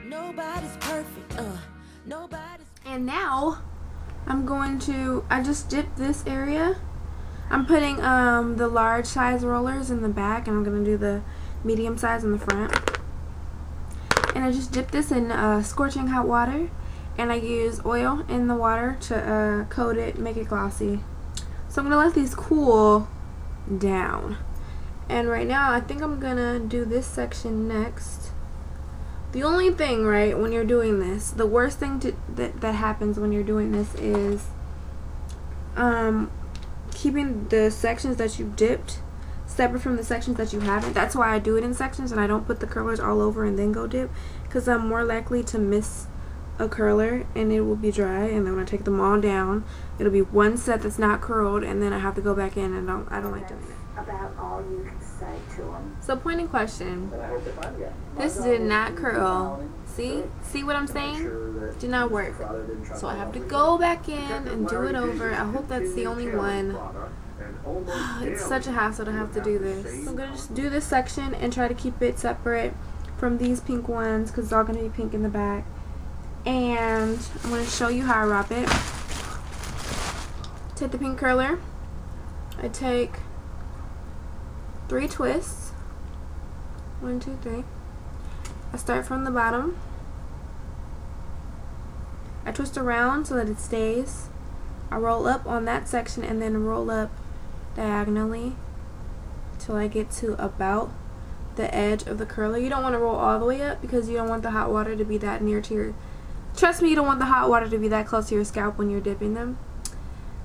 Nobody's perfect. And now I'm going to, I just dipped this area. I'm putting the large size rollers in the back, and I'm going to do the medium size in the front. And I just dipped this in scorching hot water, and I use oil in the water to coat it, make it glossy. So I'm going to let these cool down. And right now I think I'm going to do this section next. The only thing, right, when you're doing this, the worst thing that happens when you're doing this is keeping the sections that you dipped separate from the sections that you haven't. That's why I do it in sections and I don't put the curlers all over and then go dip, because I'm more likely to miss a curler and it will be dry, and then when I take them all down, it'll be one set that's not curled, and then I have to go back in, and I don't like doing it. About all you can say to them. So pointing question, this did not curl. See what I'm saying? Did not work. So I have to go back in and do it over. I hope that's the only one. It's such a hassle to have to do this. So I'm gonna just do this section and try to keep it separate from these pink ones, because it's all gonna be pink in the back. And I'm gonna show you how I wrap it. Take the pink curler. I take 3 twists. 1, 2, 3. I start from the bottom. I twist around so that it stays. I roll up on that section and then roll up diagonally till I get to about the edge of the curler. You don't want to roll all the way up because you don't want the hot water to be that near to your, trust me, you don't want the hot water to be that close to your scalp when you're dipping them.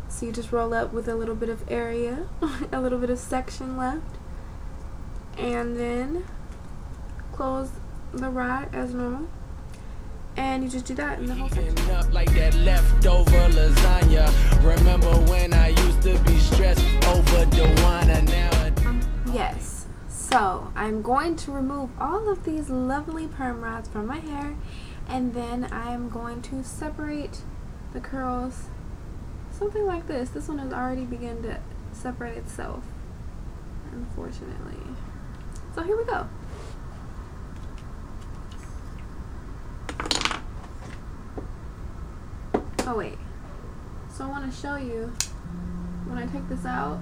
So you just roll up with a little bit of area, a little bit of section left, and then close the rod as normal, and you just do that in the whole section. Up like that leftover lasagna. Remember when I used to be stressed over Dewana now? Yes. So I'm going to remove all of these lovely perm rods from my hair, and then I'm going to separate the curls. Something like this. This one has already begun to separate itself, unfortunately. So here we go. Oh wait. So I want to show you when I take this out.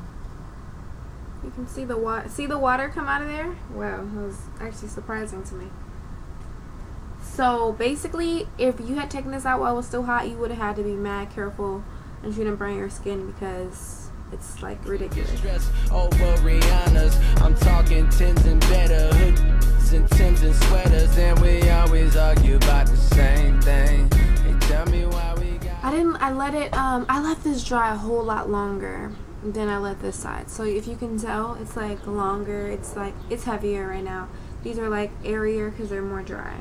You can see the water. See the water come out of there? Wow, that was actually surprising to me. So basically, if you had taken this out while it was still hot, you would have had to be mad careful and you didn't burn your skin, because it's like ridiculous. Over Rihanna's, I'm talking tins and better hoods and Tims and sweaters, and we always argue about the same thing. Hey, tell me why we got. I let this dry a whole lot longer than I let this side. So if you can tell, it's like longer. It's heavier right now. These are like airier because they're more dry.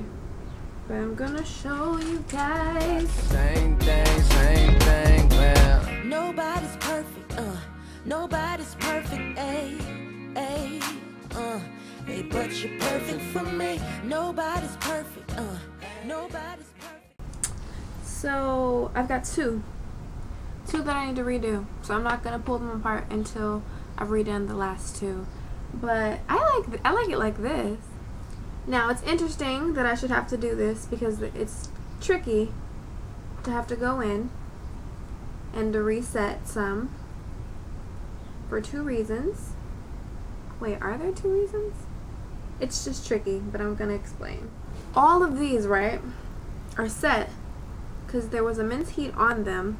But I'm gonna show you guys. Same thing, well. Nobody's perfect, nobody's perfect, hey, but you're perfect for me. Nobody's perfect, nobody's perfect. So I've got two that I need to redo. So I'm not gonna pull them apart until I've redone the last 2. But I like it like this. Now it's interesting that I should have to do this because it's tricky to have to go in and to reset some for 2 reasons. Wait, are there 2 reasons? It's just tricky, but I'm gonna explain. All of these, right, are set because there was immense heat on them,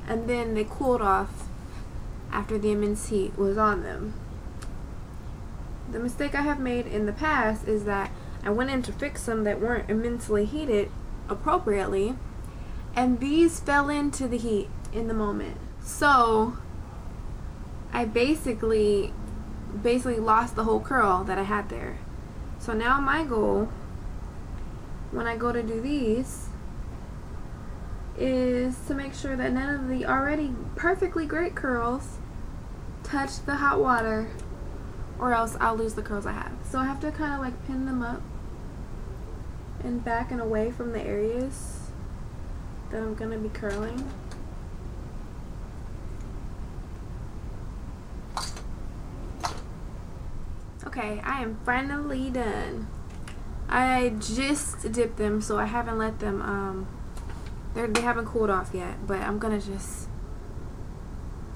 and then they cooled off after the immense heat was on them. The mistake I have made in the past is that I went in to fix some that weren't immensely heated appropriately, and these fell into the heat in the moment. So I basically lost the whole curl that I had there. So now my goal when I go to do these is to make sure that none of the already perfectly great curls touch the hot water, or else I'll lose the curls I have. So I have to kind of like pin them up and back and away from the areas that I'm gonna be curling. Okay, I am finally done. I just dipped them, so I haven't let them, they haven't cooled off yet, but I'm gonna just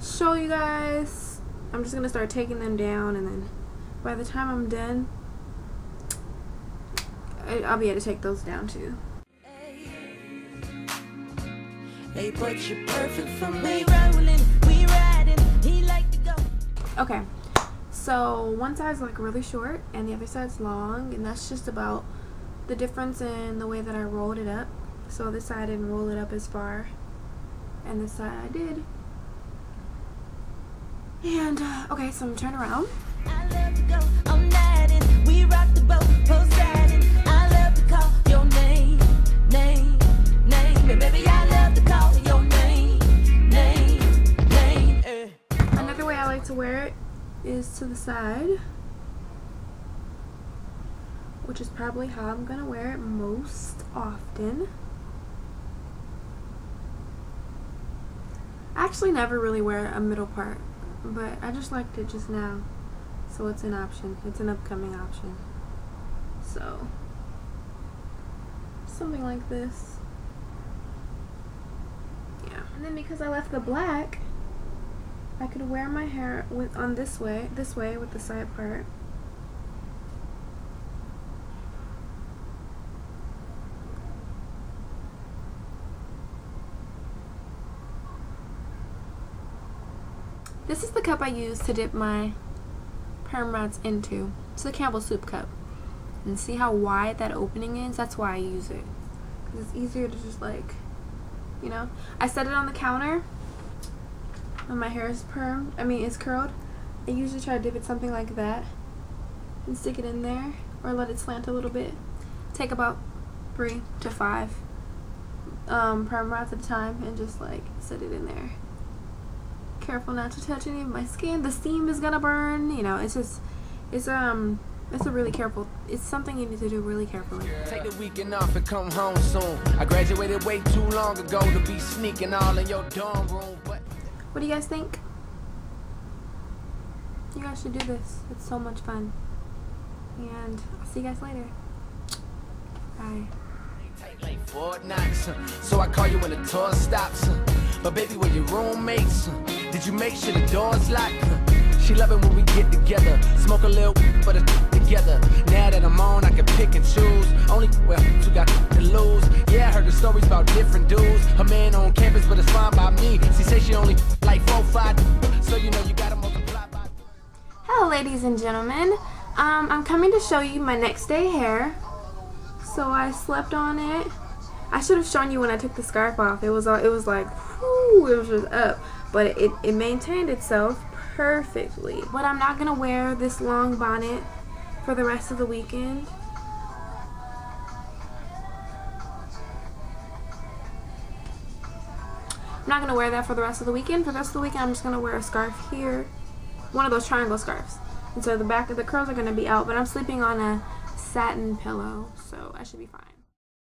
show you guys. I'm just gonna start taking them down, and then by the time I'm done, I'll be able to take those down too. Hey, but you're perfect for me. Rolling, we riding, he like to go. Okay, so one side's like really short and the other side's long, and that's just about the difference in the way that I rolled it up. So this side I didn't roll it up as far, and this side I did. And okay, so I'm turning around. I love to go all night and we rock the boat, Poseidon. I love to call your name, name, name. And baby, I love to call your name, name, name. Another way I like to wear it is to the side, which is probably how I'm gonna wear it most often. I actually never really wear a middle part, but I just liked it just now, so it's an option. It's an upcoming option. So something like this. Yeah. And then because I left the black, I could wear my hair on this way with the side part. This is the cup I use to dip my perm rods into. It's a Campbell soup cup. And see how wide that opening is? That's why I use it. Because it's easier to just like, you know. I set it on the counter when my hair is is curled. I usually try to dip it something like that and stick it in there, or let it slant a little bit. Take about 3 to 5 perm rods at a time and just like set it in there. Careful not to touch any of my skin. The steam is gonna burn, you know. It's a really careful, it's something you need to do really carefully. Take the weekend off and come home soon. I graduated way too long ago to be sneaking all in your dorm room. But what do you guys think? You guys should do this. It's so much fun. And I'll see you guys later. Bye. like Fort Knox, so I call you when the tour stops. But baby, were your roommates? Did you make sure the door's locked? She love it when we get together, smoke a little but together. Now that I'm on, I can pick and choose. Only, well, you got to lose. Yeah, I heard the stories about different dudes. Her man on campus, but it's fine by me. She say she only like 4, 5, so you know you gotta multiply by. Hello, ladies and gentlemen. I'm coming to show you my next day hair. So I slept on it. I should have shown you when I took the scarf off. It was like, whoo, it was just up. But it maintained itself perfectly. But I'm not gonna wear this long bonnet for the rest of the weekend. I'm not gonna wear that for the rest of the weekend. For the rest of the weekend, I'm just gonna wear a scarf here, one of those triangle scarves. And so the back of the curls are gonna be out, but I'm sleeping on a satin pillow, so I should be fine.